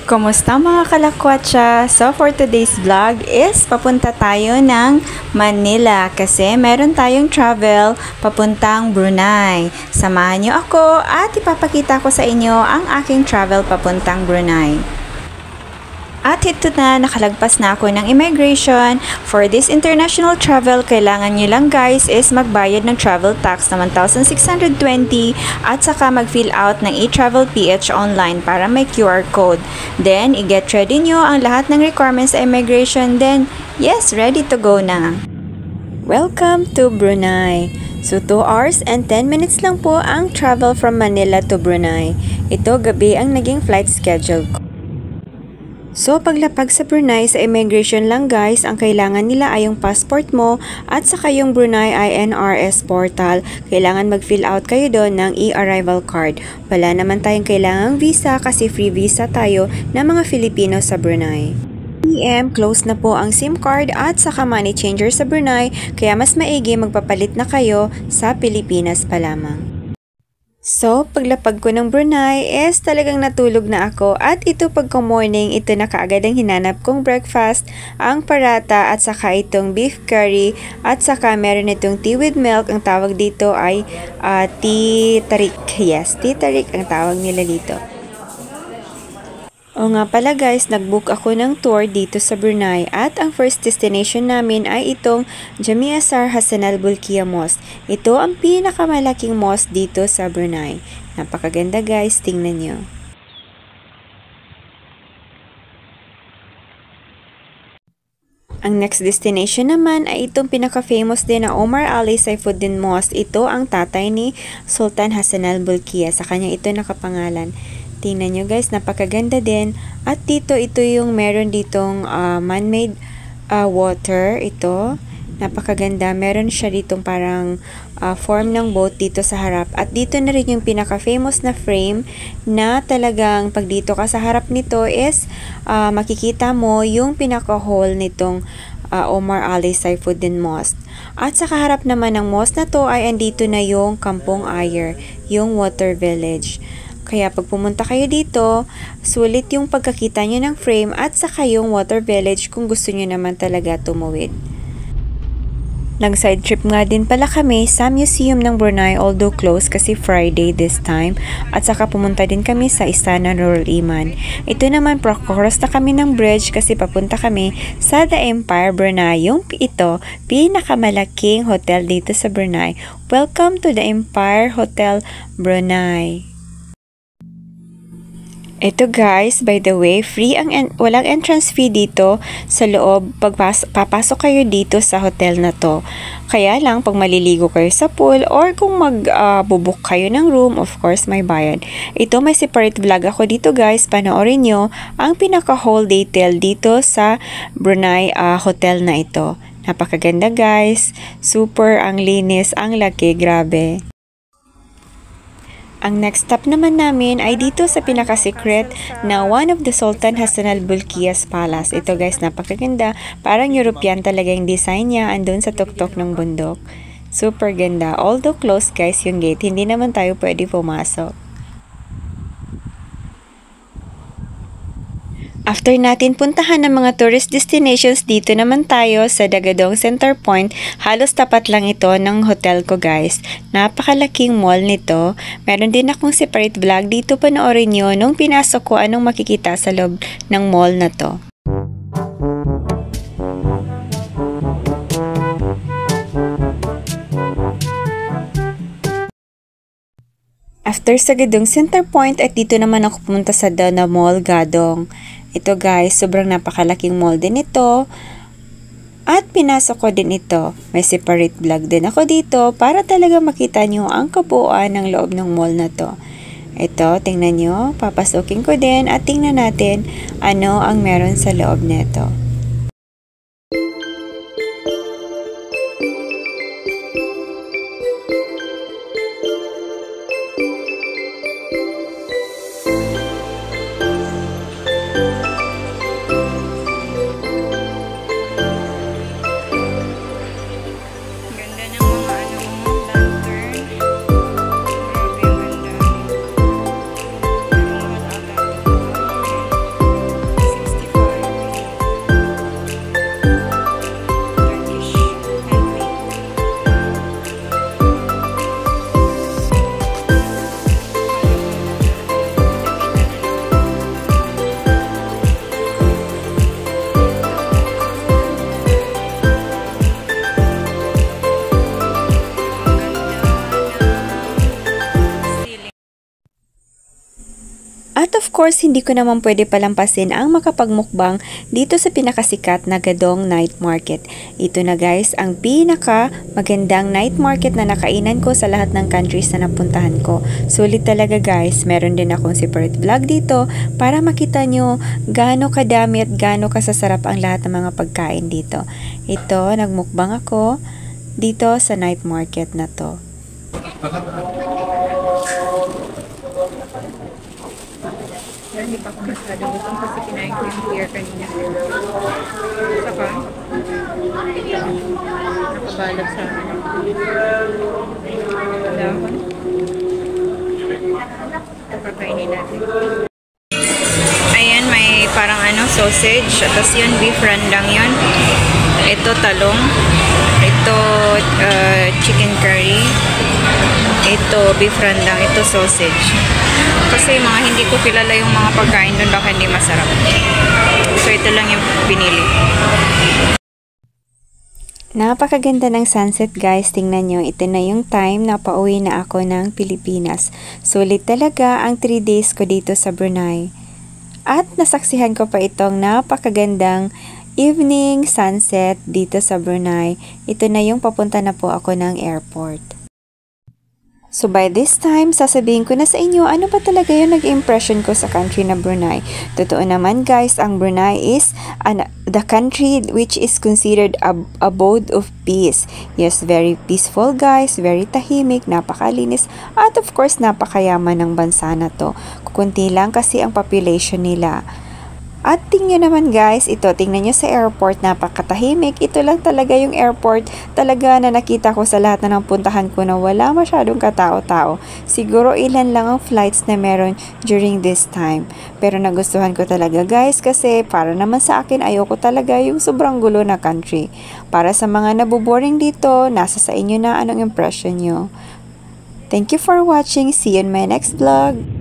Kumusta mga kalakwatsa? So for today's vlog is papunta tayo ng Manila kasi meron tayong travel papuntang Brunei. Samahan niyo ako at ipapakita ko sa inyo ang aking travel papuntang Brunei. At ito na, nakalagpas na ako ng immigration. For this international travel, kailangan nyo lang guys is magbayad ng travel tax na 1,620 at saka mag-fill out ng eTravel PH online para may QR code. Then, i-get ready nyo ang lahat ng requirements sa immigration. Then, yes, ready to go na. Welcome to Brunei. So, 2 hours and 10 minutes lang po ang travel from Manila to Brunei. Ito, gabi ang naging flight schedule ko. So, paglapag sa Brunei, sa immigration lang guys, ang kailangan nila ay yung passport mo at saka yung Brunei INRS portal. Kailangan mag-fill out kayo doon ng e-arrival card. Wala naman tayong kailangang visa kasi free visa tayo ng mga Filipino sa Brunei. Close na po ang SIM card at saka money changer sa Brunei, kaya mas maigi magpapalit na kayo sa Pilipinas pa lamang. So, paglapag ko ng Brunei is talagang natulog na ako at ito pagka-morning, ito na kaagad ang hinanap kong breakfast, ang parata at saka itong beef curry at saka meron itong tea with milk, ang tawag dito ay tea tarik. Yes, tea tarik ang tawag nila dito. O nga pala guys, nag-book ako ng tour dito sa Brunei at ang first destination namin ay itong Jamia Sar Hassan Al Bolkiah Mosque. Ito ang pinakamalaking mosque dito sa Brunei. Napakaganda guys, tingnan nyo. Ang next destination naman ay itong pinaka-famous din na Omar Ali Saifuddin Mosque. Ito ang tatay ni Sultan Hassan Al Bolkiah. Sa kanya ito nakapangalan. Tingnan nyo guys, napakaganda din. At dito, ito yung meron ditong man-made water. Ito, napakaganda. Meron siya ditong parang form ng boat dito sa harap. At dito na rin yung pinaka-famous na frame na talagang pag dito ka sa harap nito is makikita mo yung pinaka-hole nitong Omar Ali Saifuddin Mosque. At sa kaharap naman ng mosque na to ay andito na yung Kampong Ayer, yung water village. Kaya pag pumunta kayo dito, sulit yung pagkakita nyo ng frame at saka yung water village kung gusto nyo naman talaga tumuwid. Nag-side trip nga din pala kami sa museum ng Brunei, although closed kasi Friday this time. At saka pumunta din kami sa Istana Nurul Iman. Ito naman, cross na kami ng bridge kasi papunta kami sa The Empire Brunei. Yung ito, pinakamalaking hotel dito sa Brunei. Welcome to The Empire Hotel Brunei. Ito guys, by the way, free walang entrance fee dito sa loob pag papasok kayo dito sa hotel na to. Kaya lang, pag maliligo kayo sa pool or kung mag-book kayo ng room, of course, may bayad. Ito, may separate vlog ako dito guys. Panoorin nyo ang pinaka-whole detail dito sa Brunei hotel na ito. Napakaganda guys. Super, ang linis, ang laki, grabe. Ang next stop naman namin ay dito sa pinaka-secret na one of the Sultan Hassan Al Bolkiah's Palace. Ito guys, napakaganda. Parang European talaga yung design niya andun sa tuktok ng bundok. Super ganda. Although closed guys yung gate, hindi naman tayo pwede pumasok. After natin puntahan ng mga tourist destinations, dito naman tayo sa Dagadong Center Point. Halos tapat lang ito ng hotel ko guys. Napakalaking mall nito. Meron din akong separate vlog dito, panoorin nyo nung pinasok ko anong makikita sa loob ng mall na to. After sa Gadong Center Point at dito naman ako pumunta sa Dana Mall Gadong. Ito guys, sobrang napakalaking mall din ito. At pinasok ko din ito. May separate vlog din ako dito para talaga makita nyo ang kabuuan ng loob ng mall na to. Ito, tingnan nyo. Papasukin ko din at tingnan natin ano ang meron sa loob nito. course, hindi ko naman pwede palampasin ang makapagmukbang dito sa pinakasikat na Gadong Night Market. Ito na guys, ang pinaka magandang night market na nakainan ko sa lahat ng countries na napuntahan ko. Sulit talaga guys, meron din akong separate vlog dito para makita nyo gaano kadami at gaano kasasarap ang lahat ng mga pagkain dito. Ito, nagmukbang ako dito sa night market na to. Hindi pa ako masyado gutom kasi kinain ko yung beer kanina. Saka, ito, nakabalot sa dahon. Kakainin natin. Ayan, may parang sausage. Tapos yun, beef rendang yun. Ito, talong. Ito, chicken curry. Ito, beef rendang. Ito, sausage. Kasi mga hindi ko kilala yung mga pagkain doon, baka hindi masarap. So, ito lang yung pinili. Napakaganda ng sunset guys. Tingnan nyo, ito na yung time na pauwi na ako ng Pilipinas. Sulit talaga ang 3 days ko dito sa Brunei. At nasaksihan ko pa itong napakagandang evening sunset dito sa Brunei. Ito na yung papunta na po ako ng airport. So by this time, sasabihin ko na sa inyo ano ba talaga yung nag-impression ko sa country na Brunei. Totoo naman guys, ang Brunei is the country which is considered abode of peace. Yes, very peaceful guys, very tahimik, napakalinis, at of course napakayaman ng bansa na to. Kukunti lang kasi ang population nila. At tingnan naman guys, ito, tingnan nyo sa airport, napakatahimik. Ito lang talaga yung airport talaga na nakita ko sa lahat na puntahan ko na wala masyadong katao-tao. Siguro ilan lang ang flights na meron during this time. Pero nagustuhan ko talaga guys kasi para naman sa akin ayoko talaga yung sobrang gulo na country. Para sa mga nabuboring dito, nasa sa inyo na anong impression nyo. Thank you for watching. See you in my next vlog.